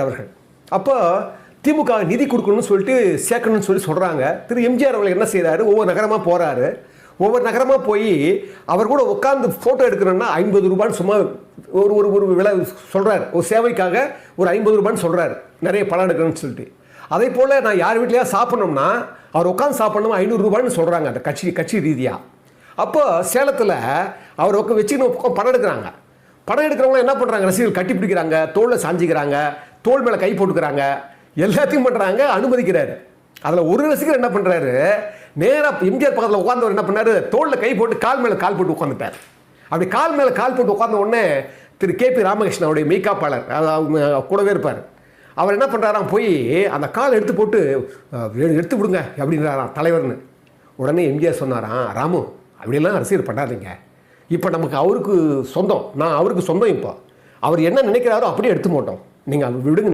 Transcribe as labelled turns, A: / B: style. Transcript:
A: அவர்கள் அப்போ திமுக நிதி கொடுக்கணும்னு சொல்லிட்டு சேர்க்கணும்னு சொல்கிறாங்க. திரு எம்ஜிஆர் அவர்கள் என்ன செய்கிறாரு, ஒவ்வொரு நகரமாக போகிறாரு. ஒவ்வொரு நகரமாக போய் அவர் கூட உட்காந்து ஃபோட்டோ எடுக்கணும்னா 50 ரூபான்னு சும்மா ஒரு ஒரு ஒரு விலை சொல்கிறார். ஒரு சேவைக்காக ஒரு 50 ரூபான்னு சொல்கிறார், நிறைய பணம் எடுக்கணும்னு சொல்லிட்டு. அதே போல் நான் யார் வீட்லையா சாப்பிட்ணோம்னா அவர் உட்காந்து சாப்பிட்ணும் 500 ரூபான்னு சொல்கிறாங்க அந்த கட்சி ரீதியாக. அப்போ சேலத்தில் அவர் வச்சுன்னு பணம் எடுக்கிறாங்க. பணம் எடுக்கிறவங்க என்ன பண்ணுறாங்க, ரசிகர்கள் கட்டி பிடிக்கிறாங்க, தோளில் சாஞ்சிக்கிறாங்க, தோல் மேலே கை போட்டுக்கிறாங்க, எல்லாத்தையும் பண்ணுறாங்க, அனுமதிக்கிறாரு. அதில் ஒரு ரசிகர் என்ன பண்ணுறாரு, நேராக எம்ஜிஆர் பக்கத்தில் உட்காந்தவர் என்ன பண்ணார், தோளில் கை போட்டு கால் மேலே கால் போட்டு உட்காந்துட்டார். அப்படி கால் மேலே கால் போட்டு உட்காந்த உடனே திரு KP ராமகிருஷ்ணன் அவருடைய மெய்காப்பாளர் கூடவே இருப்பார். அவர் என்ன பண்ணுறாராம், போய் அந்த கால் எடுத்து போட்டு எடுத்து விடுங்க அப்படின்றாராம் தலைவர்னு. உடனே எம்ஜிஆர் சொன்னாராம், ராமு அப்படிலாம் ரசிகர் பண்ணாதீங்க, இப்போ நமக்கு அவருக்கு சொந்தம், நான் அவருக்கு சொந்தம், இப்போ அவர் என்ன நினைக்கிறாரோ அப்படியே எடுத்து மாட்டோம், நீங்கள் விடுங்க.